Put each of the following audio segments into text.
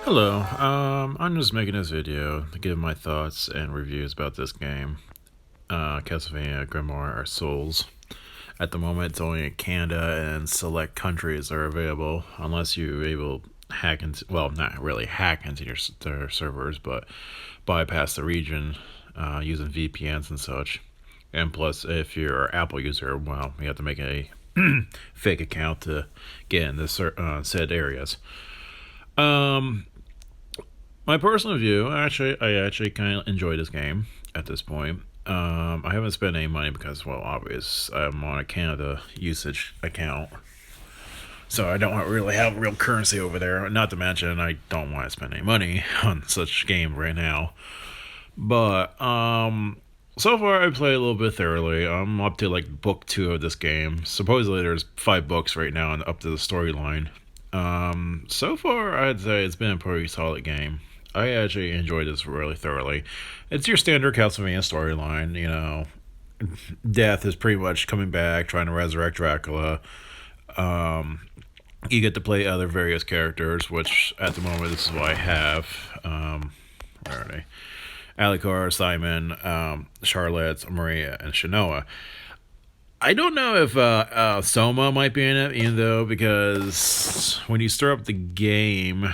Hello, I'm just making this video to give my thoughts and reviews about this game, Castlevania Grimoire or Souls. At the moment, it's only in Canada and select countries are available, unless you're able to hack into, well, not really hack into their servers, but bypass the region using VPNs and such. And plus, if you're an Apple user, well, you have to make a fake account to get in the said areas. Um, my personal view, I actually kind of enjoy this game at this point. I haven't spent any money because, well, obvious, I'm on a Canada usage account, so I don't really have real currency over there. Not to mention, I don't want to spend any money on such game right now. But so far I played a little bit thoroughly. I'm up to like book 2 of this game. Supposedly there's 5 books right now and up to the storyline. So far I'd say it's been a pretty solid game. I actually enjoyed this really thoroughly. It's your standard Castlevania storyline, you know. Death is pretty much coming back, trying to resurrect Dracula. Um, you get to play other various characters, which at the moment this is what I have. Where are they? Alucard, Simon, Charlotte, Maria, and Shanoa. I don't know if Soma might be in it, even though, because when you start up the game,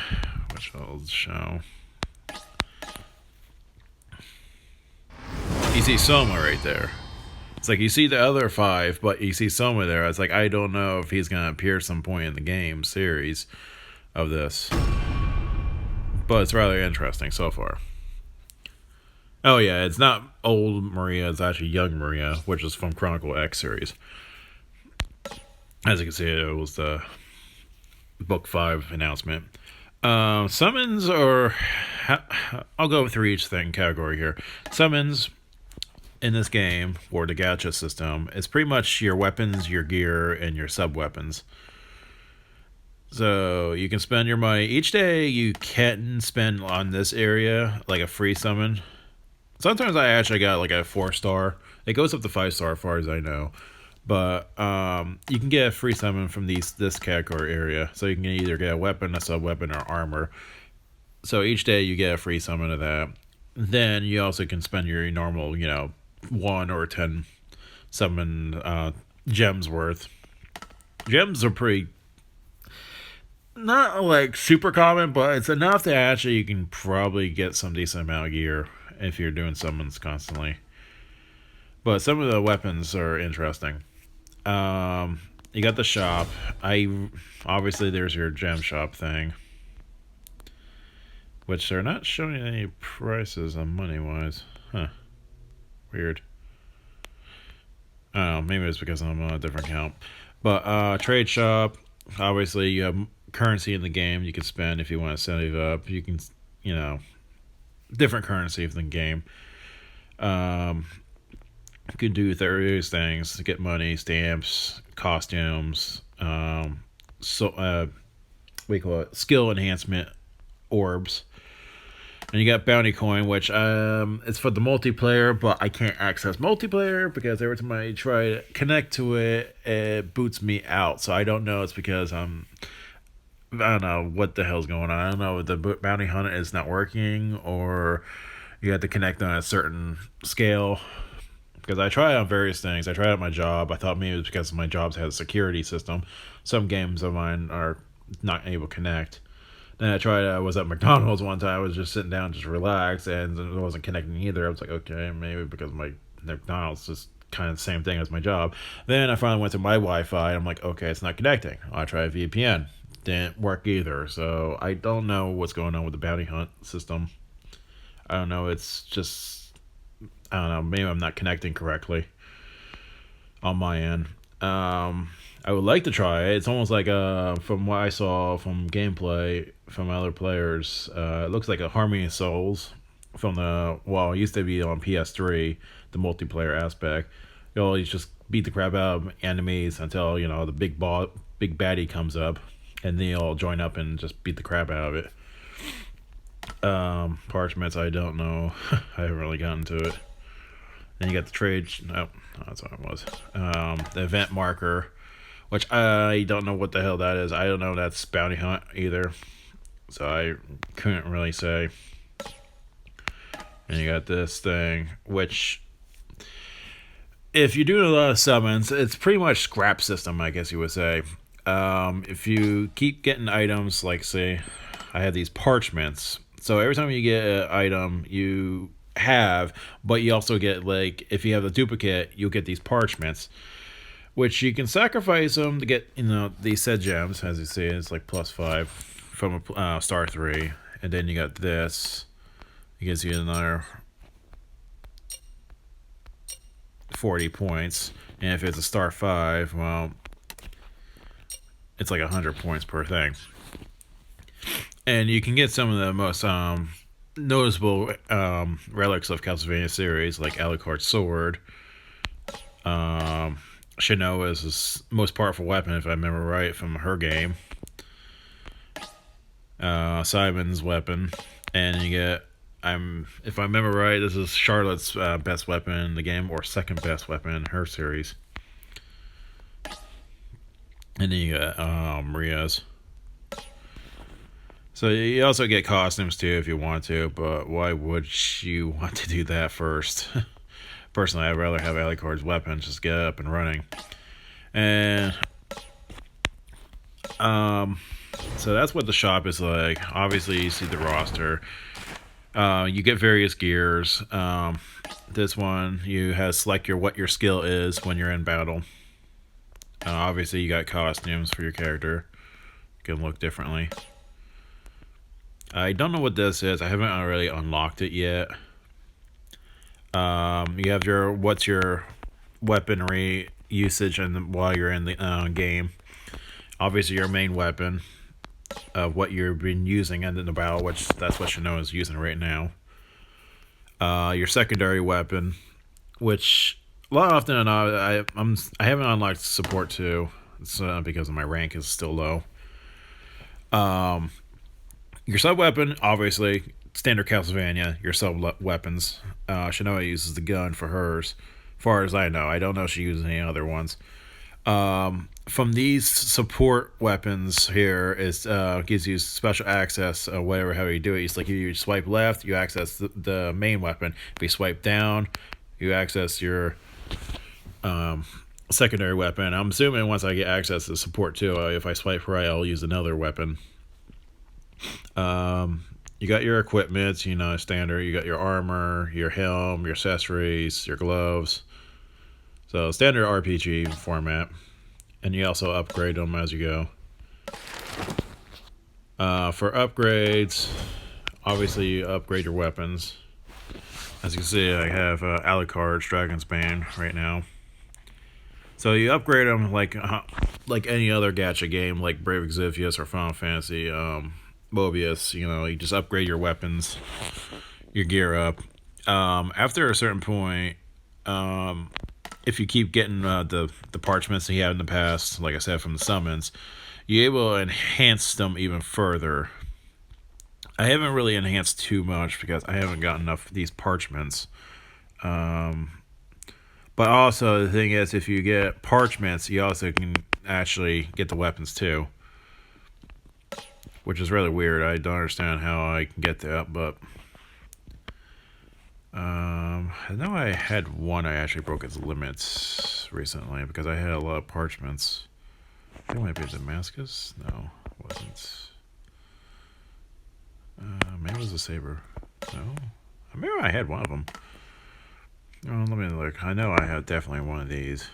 which I'll show, you see Soma right there. It's like you see the other 5, but you see Soma there. It's like I don't know if he's gonna appear some point in the game series of this, but it's rather interesting so far. Oh yeah, it's not old Maria, it's actually young Maria, which is from Chronicle X series. As you can see, it was the book 5 announcement. Summons, or I'll go through each thing category here. Summons in this game, or the gacha system, is pretty much your weapons, your gear, and your sub weapons. So you can spend your money each day. You can spend on this area like a free summon. Sometimes I actually got like a 4-star. It goes up to 5-star as far as I know. But you can get a free summon from this category area. So you can either get a weapon, a sub weapon, or armor. So each day you get a free summon of that. Then you also can spend your normal, 1 or 10 summon gems worth. Gems are pretty, not like super common, but it's enough that actually you can probably get some decent amount of gear if you're doing summons constantly. But some of the weapons are interesting. You got the shop. Obviously there's your gem shop thing, which they're not showing any prices on money wise. Huh. Weird. I don't know, maybe it's because I'm on a different account. But trade shop. Obviously you have currency in the game you can spend if you want to save up. You can, different currency from the game. You can do various things to get money, stamps, costumes, we call it skill enhancement orbs. And you got bounty coin, which it's for the multiplayer, but I can't access multiplayer because every time I try to connect to it, it boots me out. So I don't know. It's because I don't know what the hell's going on. I don't know if the bounty hunt is not working or you have to connect on a certain scale. Because I tried on various things. I tried at my job. I thought maybe it was because my job has a security system. Some games of mine are not able to connect. Then I was at McDonald's one time. I was just sitting down, just relaxed, and it wasn't connecting either. I was like, okay, maybe because my McDonald's is kind of the same thing as my job. Then I finally went to my Wi-Fi. I'm like, okay, it's not connecting. I tried a VPN. Didn't work either. So I don't know what's going on with the bounty hunt system. I don't know. It's just, I don't know. Maybe I'm not connecting correctly on my end. I would like to try it. It's almost like from what I saw from gameplay from other players, it looks like a Harmony of Souls from it used to be on PS3, the multiplayer aspect. You always just beat the crap out of enemies until the big baddie comes up, and they all join up and just beat the crap out of it. Parchments, I don't know. I haven't really gotten to it. Then you got the trade. Nope, that's what it was. The event marker, which I don't know what the hell that is. I don't know if that's bounty hunt either. so I couldn't really say. And you got this thing, which, if you're doing a lot of summons, it's pretty much scrap system, I guess you would say. If you keep getting items, like say, I have these parchments. So every time you get an item, you have, but you also get, like, if you have a duplicate, you'll get these parchments, which you can sacrifice them to get, these said gems. As you see, it's like +5 from a star 3, and then you got this. It gives you another 40 points, and if it's a star 5, well, it's like 100 points per thing. And you can get some of the most noticeable relics of Castlevania series, like Alucard's sword. Shinoa is his most powerful weapon, if I remember right, from her game. Simon's weapon, and you get, if I remember right, this is Charlotte's best weapon in the game, or second best weapon in her series. And then you got Maria's. So you also get costumes too if you want to, but why would you want to do that first? Personally, I'd rather have Alucard's weapon, just get up and running. And so that's what the shop is like. Obviously, you see the roster. You get various gears. This one, you have select what your skill is when you're in battle. Obviously, you got costumes for your character. You can look differently. I don't know what this is. I haven't really unlocked it yet. You have what's your weaponry usage and while you're in the game. Obviously, your main weapon, what you've been using in the battle, which that's what Shinoa is using right now. Your secondary weapon, which a lot often than not, I haven't unlocked support 2. It's because my rank is still low. Your sub-weapon, obviously, standard Castlevania, your sub-weapons. Shinoa uses the gun for hers, as far as I know. I don't know if she uses any other ones. From these support weapons here, it gives you special access, whatever, how you do it. It's like if you swipe left, you access the main weapon. If you swipe down, you access your secondary weapon. I'm assuming once I get access to support too, if I swipe right, I'll use another weapon. You got your equipment, standard. You got your armor, your helm, your accessories, your gloves. So standard RPG format. And you also upgrade them as you go. For upgrades, obviously you upgrade your weapons. As you can see, I have Alucard's Dragon's Bane right now. So you upgrade them like any other gacha game, like Brave Exvius or Final Fantasy, Mobius. You just upgrade your weapons, your gear up. After a certain point, if you keep getting the parchments that you had in the past, like I said, from the summons, you're able to enhance them even further. I haven't really enhanced too much because I haven't got enough of these parchments. But also, the thing is, if you get parchments, you also can actually get the weapons too. Which is really weird. I don't understand how I can get that, but I know I had one I actually broke its limits recently because I had a lot of parchments. I think it might be Damascus? No, it wasn't. Maybe it was a saber. No? Maybe I had one of them. Oh, let me look. I know I had definitely one of these.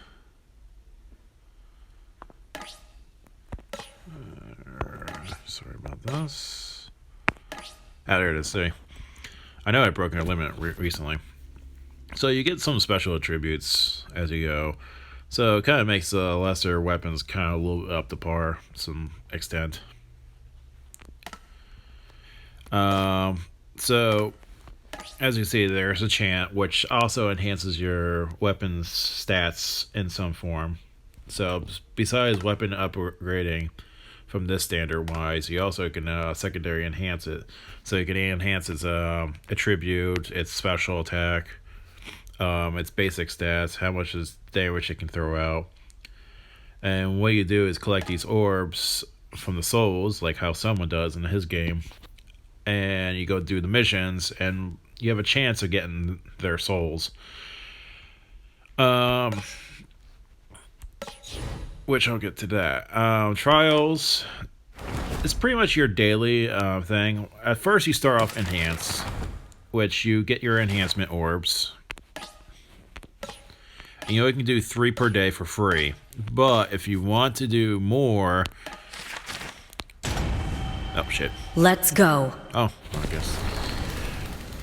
Sorry about this. There it is. See, I know I broke a limit recently. So you get some special attributes as you go. So it kind of makes the lesser weapons kind of a little up to par to some extent. So as you see, there's a chant which also enhances your weapon's stats in some form. So besides weapon upgrading from this standard wise, you also can secondary enhance it. So you can enhance its attribute, its special attack, its basic stats, how much is damage it can throw out. And what you do is collect these orbs from the souls, like how someone does in his game, and you go do the missions, and you have a chance of getting their souls. Which I'll get to that. Trials, it's pretty much your daily thing. At first, you start off enhanced, which you get your enhancement orbs. And you can do 3 per day for free. But if you want to do more... Oh, shit. Let's go. Oh, I guess.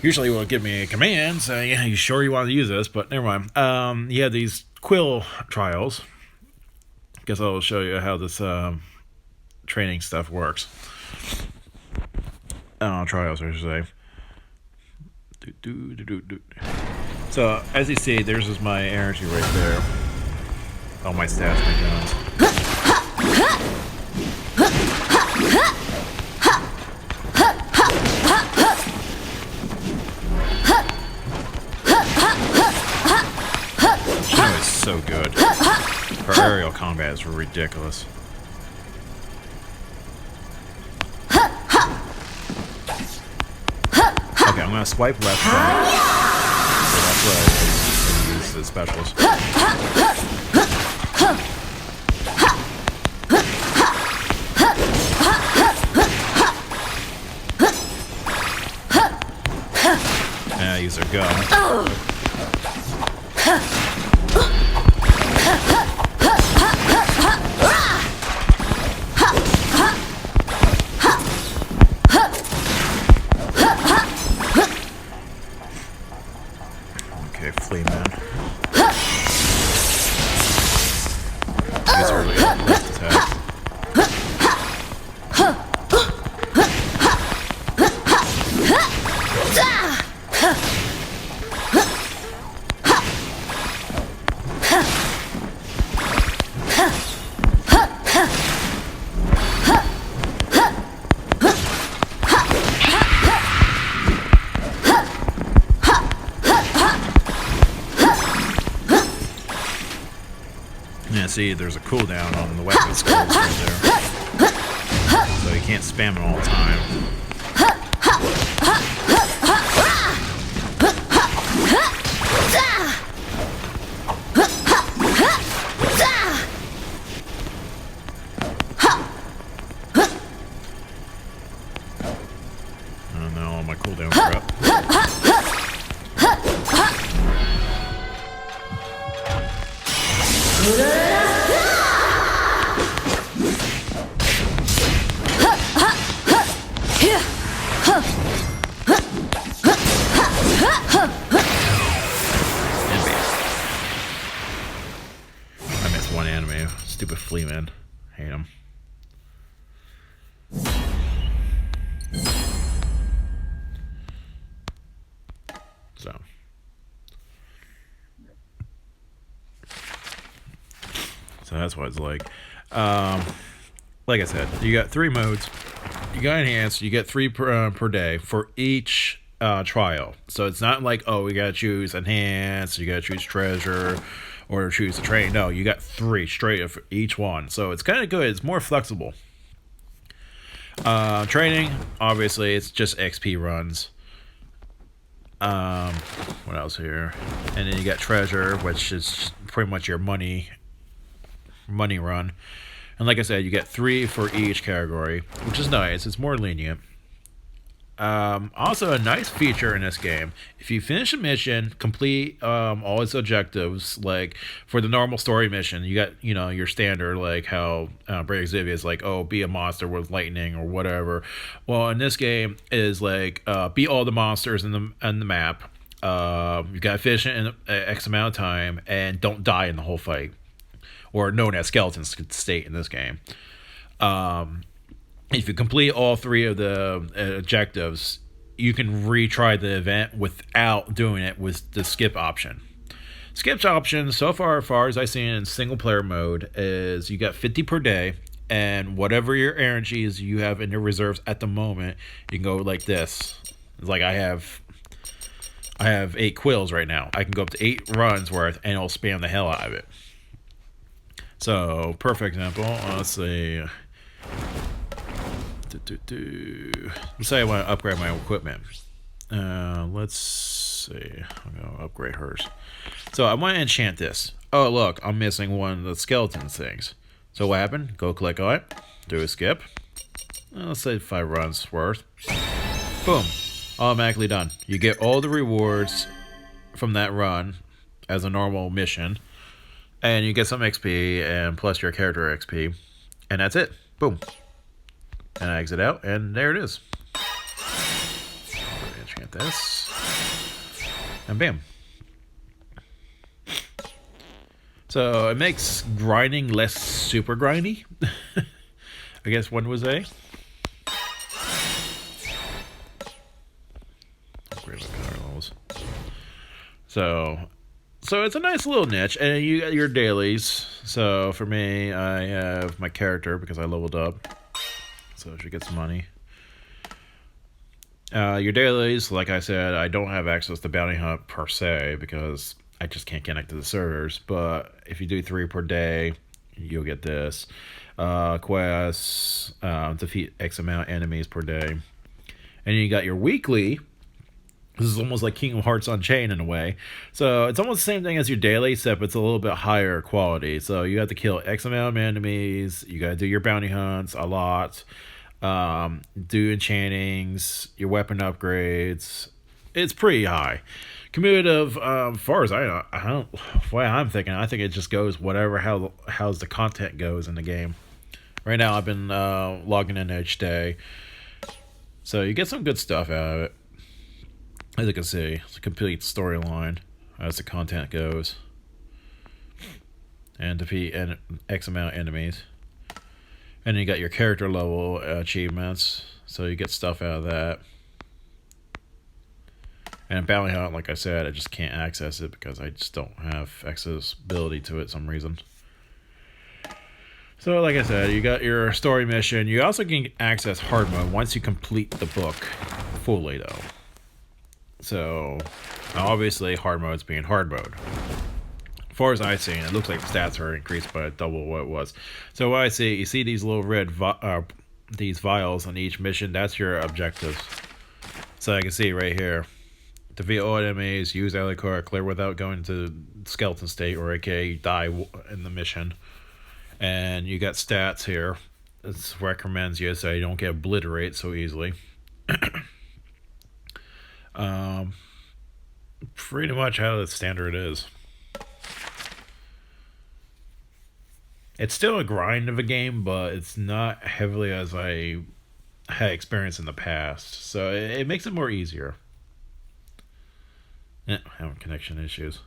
Usually it will give me a command saying, yeah, you sure you want to use this? But never mind. You have these quill trials. Guess I'll show you how this training stuff works. Trials, I should say. So, as you see, there's just my energy right there. All my stats, my guns. That was so good. Her aerial combat is ridiculous. Okay, I'm gonna swipe left right. So that's what I use the specials. And I use her gun. Okay, flea man. These are really left attack. Yeah, see, there's a cooldown on the weapon skills right there. So you can't spam it all the time. And now all my cooldowns are up. I missed one enemy. Stupid flea man. Hate him. So that's what it's like. Like I said, you got 3 modes. You got enhanced. You get 3 per day for each trial. So it's not like, oh, we gotta choose enhanced, you gotta choose treasure, or choose the train. No, you got 3 straight for each one. So it's kind of good. It's more flexible. Training, obviously, it's just XP runs. What else here? And then you got treasure, which is pretty much your money run. And like I said, you get 3 for each category, which is nice. It's more lenient. Also, a nice feature in this game: if you finish a mission, complete all its objectives. Like for the normal story mission, you got your standard, like how Brave Exhibit is like, oh, be a monster with lightning or whatever. Well, in this game is like beat all the monsters in the map. You got to finish it in X amount of time and don't die in the whole fight, or known as skeleton state in this game. If you complete all 3 of the objectives, you can retry the event without doing it with the skip option. Skip's option, so far as I've seen in single player mode, is you got 50 per day, and whatever your energies you have in your reserves at the moment, you can go like this. It's like I have 8 quills right now. I can go up to 8 runs worth, and it'll spam the hell out of it. So, perfect example. Let's see. Let's say I want to upgrade my equipment. Let's see. I'm going to upgrade hers. So I want to enchant this. Oh, look, I'm missing one of the skeleton things. So what happened? Go click on it. Do a skip. Let's say 5 runs worth. Boom. Automatically done. You get all the rewards from that run as a normal mission. And you get some XP and plus your character XP. And that's it. Boom. And I exit out, and there it is. Enchant this. And bam. So it makes grinding less super grindy. I guess one would say. Upgrade my power levels. So it's a nice little niche, and you got your dailies. So for me, I have my character because I leveled up, so she gets money. Your dailies, like I said, I don't have access to Bounty Hunt per se because I just can't connect to the servers. But if you do 3 per day, you'll get this. Quests, defeat X amount of enemies per day. And you got your weekly. This is almost like Kingdom Hearts Unchained in a way. So it's almost the same thing as your daily, except it's a little bit higher quality. So you have to kill X amount of enemies. You got to do your bounty hunts a lot. Do enchantings, your weapon upgrades. It's pretty high. Cumulative, as far as I don't. What I'm thinking, I think it just goes whatever how's the content goes in the game. Right now, I've been logging in each day, so you get some good stuff out of it. As you can see, it's a complete storyline as the content goes, and defeat X amount of enemies. And then you got your character level achievements, so you get stuff out of that. And Bounty Hunt, like I said, I just can't access it because I just don't have accessibility to it for some reason. So like I said, you got your story mission. You also can access hard mode once you complete the book fully, though. So, obviously, hard mode's being hard mode. As far as I've seen, it looks like the stats are increased by double what it was. So what I see, you see these little red these vials on each mission. That's your objectives. So I can see right here. Defeat all enemies, use ally card, clear without going to skeleton state, or aka die in the mission. And you got stats here. This recommends you so you don't get obliterated so easily. Pretty much how the standard is. It's still a grind of a game, but it's not heavily as I had experience in the past. So it makes it more easier. Having connection issues.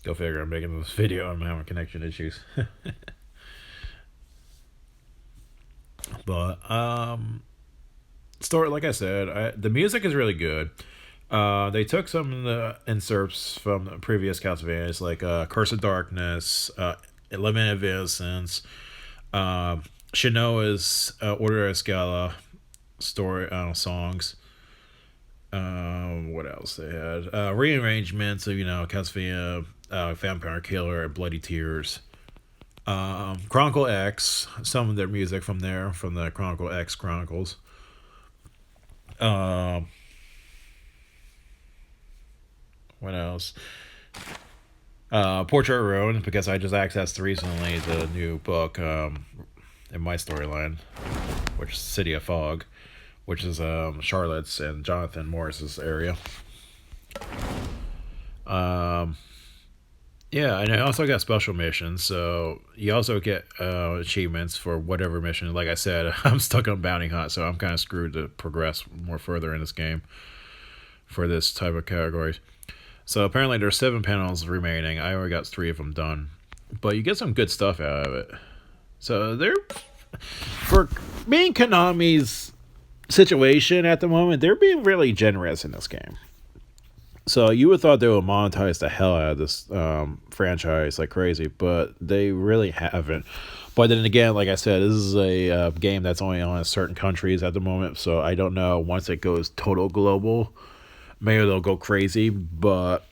Go figure, I'm making this video, I'm having connection issues. But, story, like I said, the music is really good. They took some of the inserts from the previous Castlevanias, like Curse of Darkness, Lament of Innocence, Shinoa's Order of Scala story songs. What else they had? Rearrangements of, Castlevania, Vampire Killer, and Bloody Tears. Chronicle X, some of their music from there, from the Chronicle X Chronicles. What else? Portrait of Ruin, because I just accessed recently the new book in my storyline, which is City of Fog, which is Charlotte's and Jonathan Morris's area. Yeah, and I also got special missions, so you also get achievements for whatever mission. Like I said, I'm stuck on Bounty Hunt, so I'm kind of screwed to progress more further in this game for this type of categories. So apparently there's 7 panels remaining. I already got 3 of them done. But you get some good stuff out of it. So for being Konami's situation at the moment, they're being really generous in this game. So you would have thought they would monetize the hell out of this franchise like crazy, but they really haven't. But then again, like I said, this is a game that's only on certain countries at the moment, so I don't know once it goes total global. Maybe they'll go crazy, but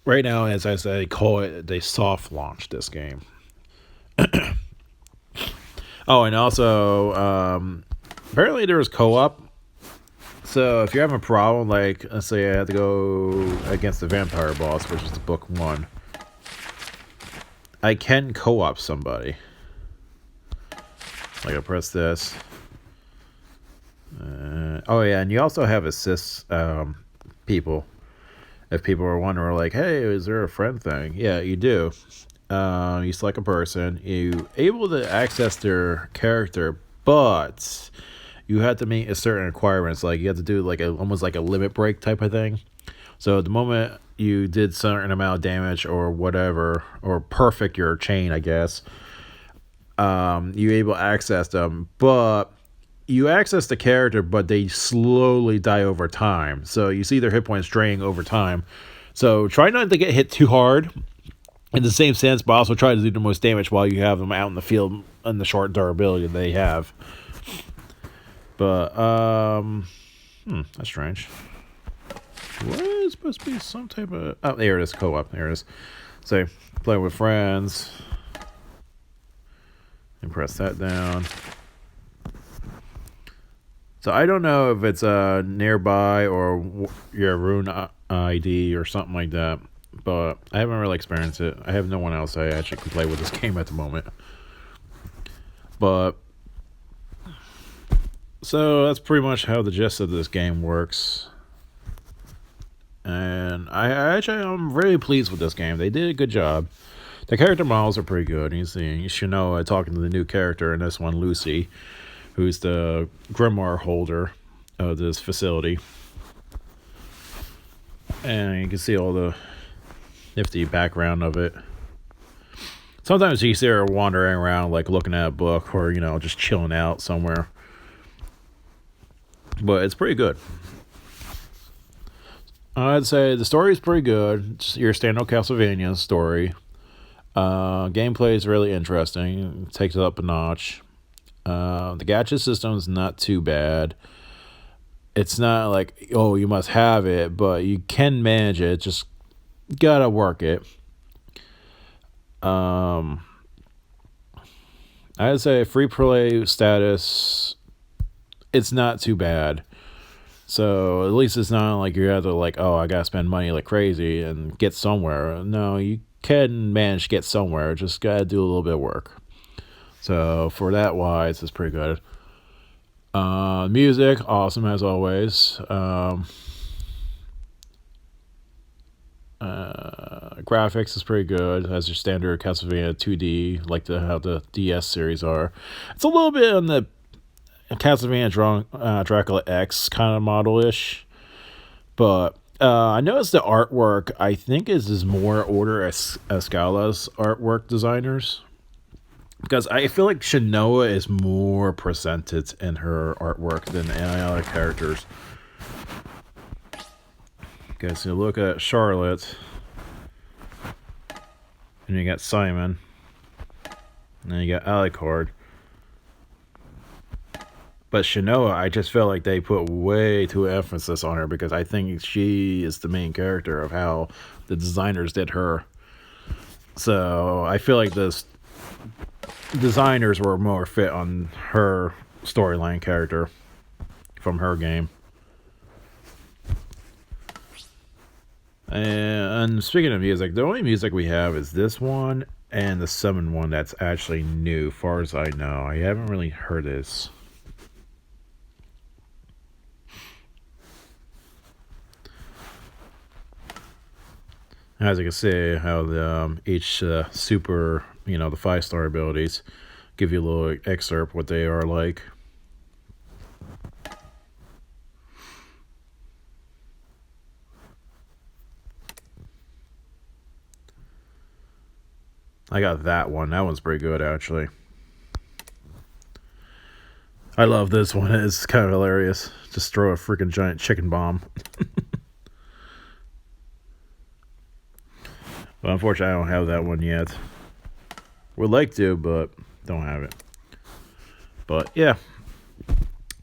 right now, as I say, they soft launched this game. Oh, and also, apparently there was co-op. So if you're having a problem, like let's say I had to go against the vampire boss, which is the book one, I can co-op somebody. Like I press this. Oh yeah, and you also have assists people. If people are wondering, like, hey, is there a friend thing? Yeah, you do. You select a person, you able to access their character, but you have to meet a certain requirements. Like you have to do like almost like a limit break type of thing. So at the moment you did certain amount of damage or whatever, or perfect your chain, I guess. You able to access them, but you access the character, but they slowly die over time. So you see their hit points draining over time. So try not to get hit too hard in the same sense, but also try to do the most damage while you have them out in the field and the short durability they have. But, that's strange. What is supposed to be some type of... Oh, there it is, co-op. There it is. So, play with friends. And press that down. So I don't know if it's nearby or your rune ID or something like that, but I haven't really experienced it. I have no one else I actually can play with this game at the moment. But so that's pretty much how the gist of this game works. And I'm really pleased with this game. They did a good job. The character models are pretty good. You should know talking to the new character in this one, Lucy, who's the Grimoire holder of this facility. And you can see all the nifty background of it. Sometimes you see her wandering around, like looking at a book or, just chilling out somewhere. But it's pretty good. I'd say the story is pretty good. It's your standard Castlevania story. Gameplay is really interesting. It takes it up a notch. The gacha system is not too bad. It's not like, oh, you must have it, but you can manage it. Just gotta work it. I'd say free play status, it's not too bad. So at least it's not like you have to like, oh, I gotta spend money like crazy and get somewhere. No, you can manage to get somewhere. Just gotta do a little bit of work. So for that wise, it's pretty good. Music, awesome as always. Graphics is pretty good as your standard Castlevania 2D, like how the DS series are. It's a little bit on the Castlevania Dracula X kind of model-ish, but I noticed the artwork, I think, is more Order Escala's artwork designers. Because I feel like Shinoa is more presented in her artwork than any other characters. Okay, so you look at Charlotte. And you got Simon. And then you got Alucard. But Shinoa, I just felt like they put way too emphasis on her because I think she is the main character of how the designers did her. So I feel like the designers were more fit on her storyline character from her game. And speaking of music, the only music we have is this one and the Summon one that's actually new, far as I know. I haven't really heard this. As you can see, how the each super, the 5-star abilities give you a little excerpt what they are like. I got that one. That one's pretty good, actually. I love this one. It's kind of hilarious. Just throw a freaking giant chicken bomb. But unfortunately, I don't have that one yet. Would like to, but don't have it. But yeah.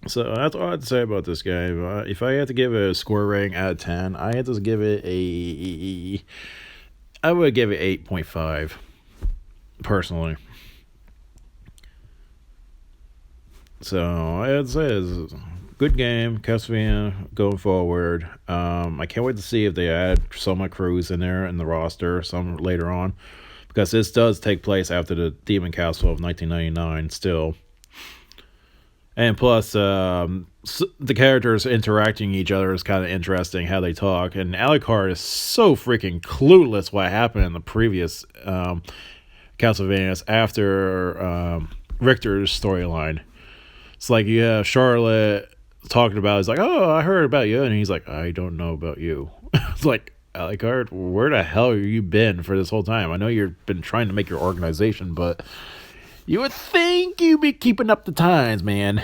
So that's all I'd say about this game. If I had to give it a score rating out of 10, I had to give it I would give it 8.5. Personally. So I'd say it's a good game, Castlevania going forward. I can't wait to see if they add Soma Cruz in there in the roster some later on, because this does take place after the Demon Castle of 1999 still. And plus, the characters interacting each other is kind of interesting how they talk. And Alucard is so freaking clueless what happened in the previous Castlevanias after Richter's storyline. It's like you have Charlotte talking about, it's like, oh, I heard about you. And he's like, I don't know about you. It's like, Alucard, where the hell have you been for this whole time? I know you've been trying to make your organization, but you would think you'd be keeping up the times, man.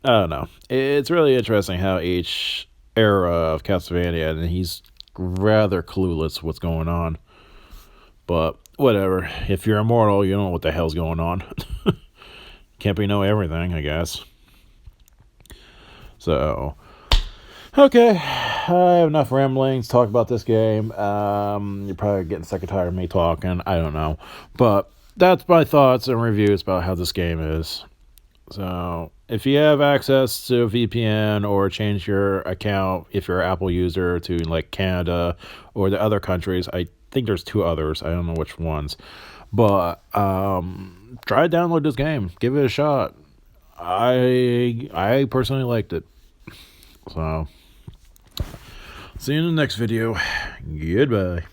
I don't know. It's really interesting how each era of Castlevania, and he's rather clueless what's going on. But whatever. If you're immortal, you don't know what the hell's going on. Can't be know everything, I guess. So, okay. I have enough ramblings to talk about this game. You're probably getting sick and tired of me talking. I don't know. But that's my thoughts and reviews about how this game is. So, if you have access to a VPN or change your account, if you're an Apple user, to like Canada or the other countries, I think there's 2 others. I don't know which ones. But try to download this game. Give it a shot. I personally liked it. So, see you in the next video. Goodbye.